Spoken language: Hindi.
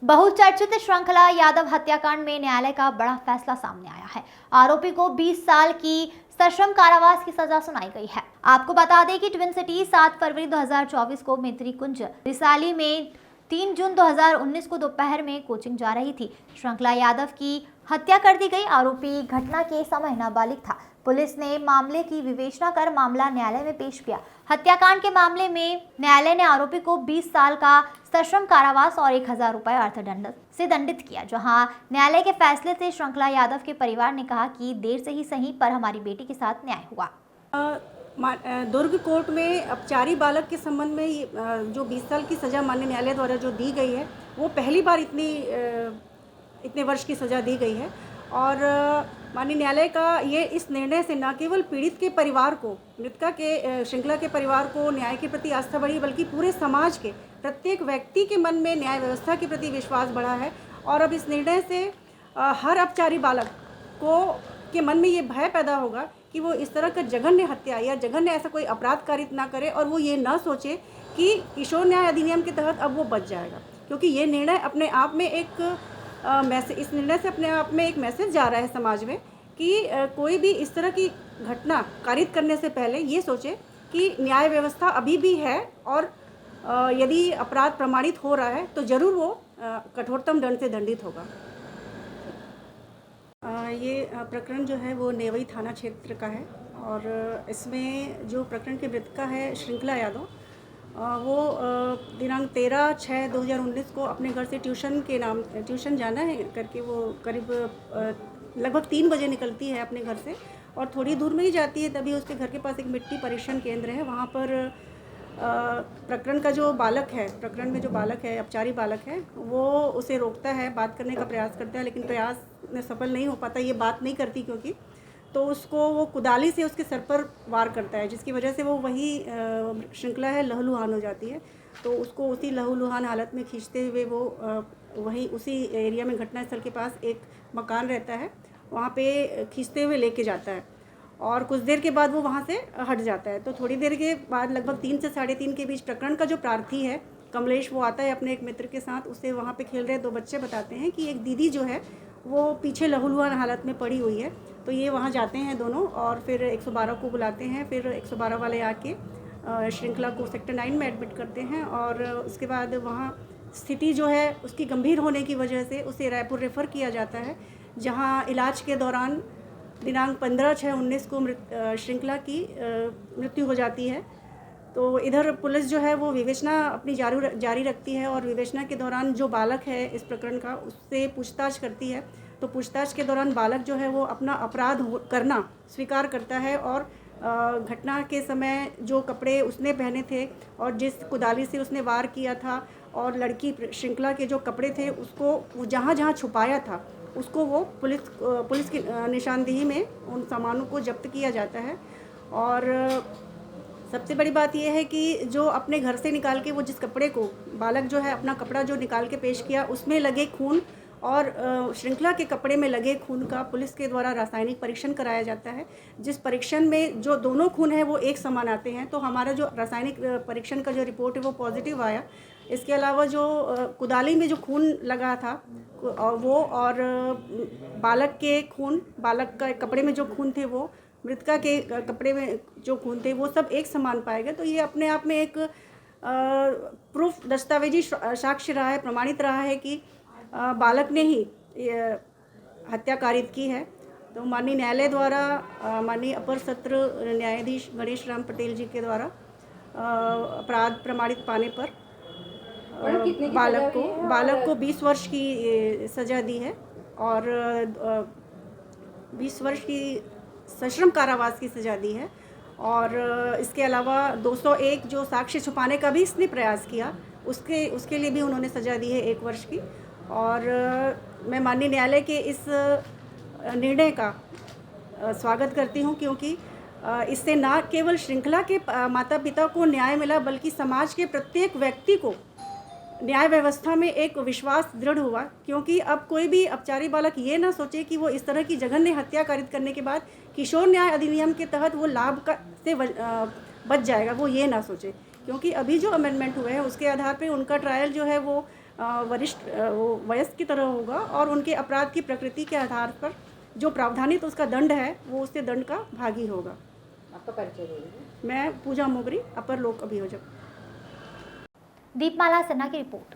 बहुचर्चित श्रृंखला यादव हत्याकांड में न्यायालय का बड़ा फैसला सामने आया है। आरोपी को 20 साल की सश्रम कारावास की सजा सुनाई गई है। आपको बता दें कि ट्विन सिटी 7 फरवरी 2024 को मेत्री कुंज रिसाली में 3 जून 2019 को दोपहर में कोचिंग जा रही थी। श्रृंखला यादव की हत्या कर दी गई। आरोपी घटना के समय नाबालिग था। पुलिस ने मामले की विवेचना कर मामला न्यायालय में पेश किया। हत्याकांड के मामले में न्यायालय ने आरोपी को 20 साल का सश्रम कारावास और 1000 रुपए अर्थदंड से दंडित किया। जहां न्यायालय के फैसले से श्रृंखला यादव के परिवार ने कहा कि देर से ही सही पर हमारी बेटी के साथ न्याय हुआ। दुर्ग कोर्ट में अपचारी बालक के संबंध में जो 20 साल की सज़ा माननीय न्यायालय द्वारा जो दी गई है, वो पहली बार इतने वर्ष की सज़ा दी गई है। और माननीय न्यायालय का ये इस निर्णय से न केवल पीड़ित के परिवार को, मृतका के श्रृंखला के परिवार को न्याय के प्रति आस्था बढ़ी, बल्कि पूरे समाज के प्रत्येक व्यक्ति के मन में न्याय व्यवस्था के प्रति विश्वास बढ़ा है। और अब इस निर्णय से हर अपचारी बालक के मन में ये भय पैदा होगा कि वो इस तरह का जघन्य हत्या या जघन्य ऐसा कोई अपराध कारित ना करे, और वो ये ना सोचे कि किशोर न्याय अधिनियम के तहत अब वो बच जाएगा। क्योंकि ये निर्णय अपने आप में एक इस निर्णय से अपने आप में एक मैसेज जा रहा है समाज में कि कोई भी इस तरह की घटना कारित करने से पहले ये सोचे कि न्याय व्यवस्था अभी भी है, और यदि अपराध प्रमाणित हो रहा है तो ज़रूर वो कठोरतम दंड से दंडित होगा। ये प्रकरण जो है वो नेवई थाना क्षेत्र का है, और इसमें जो प्रकरण के मृतका है श्रृंखला यादव, वो दिनांक 13/6/2019 को अपने घर से ट्यूशन जाना है करके वो करीब लगभग 3 बजे निकलती है अपने घर से, और थोड़ी दूर में ही जाती है। तभी उसके घर के पास एक मिट्टी परीक्षण केंद्र है। वहाँ पर प्रकरण में जो बालक है, अपचारी बालक है, वो उसे रोकता है, बात करने का प्रयास करता है, लेकिन प्रयास में सफल नहीं हो पाता। ये बात नहीं करती क्योंकि तो उसको वो कुदाली से उसके सर पर वार करता है, जिसकी वजह से वो वही श्रृंखला है लहूलुहान हो जाती है। तो उसको उसी लहूलुहान हालत में खींचते हुए वो वहीं उसी एरिया में घटनास्थल के पास एक मकान रहता है, वहाँ पे खींचते हुए लेके जाता है, और कुछ देर के बाद वो वहाँ से हट जाता है। तो थोड़ी देर के बाद लगभग 3 से 3:30 के बीच प्रकरण का जो प्रार्थी है कमलेश, वो आता है अपने एक मित्र के साथ। उसे वहाँ पे खेल रहे 2 बच्चे बताते हैं कि एक दीदी जो है वो पीछे लहूलुहान हालत में पड़ी हुई है। तो ये वहाँ जाते हैं दोनों, और फिर 112 को बुलाते हैं। फिर 112 वाले आके श्रृंखला को सेक्टर 9 में एडमिट करते हैं, और उसके बाद वहाँ स्थिति जो है उसकी गंभीर होने की वजह से उसे रायपुर रेफ़र किया जाता है, जहाँ इलाज के दौरान दिनांक 15/6/19 को श्रृंखला की मृत्यु हो जाती है। तो इधर पुलिस जो है वो विवेचना अपनी जारी रखती है, और विवेचना के दौरान जो बालक है इस प्रकरण का, उससे पूछताछ करती है। तो पूछताछ के दौरान बालक जो है वो अपना अपराध करना स्वीकार करता है, और घटना के समय जो कपड़े उसने पहने थे और जिस कुदाली से उसने वार किया था, और लड़की श्रृंखला के जो कपड़े थे उसको वो जहाँ जहाँ छुपाया था उसको वो पुलिस की निशानदेही में उन सामानों को जब्त किया जाता है। और सबसे बड़ी बात यह है कि जो अपने घर से निकाल के वो जिस कपड़े को बालक जो है अपना कपड़ा जो निकाल के पेश किया, उसमें लगे खून और श्रृंखला के कपड़े में लगे खून का पुलिस के द्वारा रासायनिक परीक्षण कराया जाता है, जिस परीक्षण में जो दोनों खून है वो एक समान आते हैं। तो हमारा जो रासायनिक परीक्षण का जो रिपोर्ट है वो पॉजिटिव आया। इसके अलावा जो कुदाली में जो खून लगा था वो, और बालक के खून, बालक का कपड़े में जो खून थे वो, मृतका के कपड़े में जो खून थे, वो सब एक समान पाए गए। तो ये अपने आप में एक प्रूफ, दस्तावेजी साक्ष्य रहा है, प्रमाणित रहा है कि बालक ने ही हत्या कारित की है। तो माननीय न्यायालय द्वारा माननीय अपर सत्र न्यायाधीश गणेश राम पटेल जी के द्वारा अपराध प्रमाणित पाने पर बालक को 20 वर्ष की सज़ा दी है, और 20 वर्ष की सश्रम कारावास की सज़ा दी है। और इसके अलावा 201 जो साक्ष्य छुपाने का भी इसने प्रयास किया, उसके लिए भी उन्होंने सज़ा दी है 1 वर्ष की। और मैं माननीय न्यायालय के इस निर्णय का स्वागत करती हूँ, क्योंकि इससे न केवल श्रृंखला के माता पिता को न्याय मिला, बल्कि समाज के प्रत्येक व्यक्ति को न्याय व्यवस्था में एक विश्वास दृढ़ हुआ। क्योंकि अब कोई भी अपचारी बालक ये ना सोचे कि वो इस तरह की जघन्य हत्या कारित करने के बाद किशोर न्याय अधिनियम के तहत वो लाभ से बच जाएगा, वो ये ना सोचे। क्योंकि अभी जो अमेंडमेंट हुए हैं उसके आधार पे उनका ट्रायल जो है वो वरिष्ठ वो वयस्क की तरह होगा और उनके अपराध की प्रकृति के आधार पर जो प्रावधानित उसका दंड है वो उससे दंड का भागी होगा। आपका परिचय दीजिए। मैं पूजा मोगरी, अपर लोक अभियोजक। दीपमाला सिन्हा की रिपोर्ट।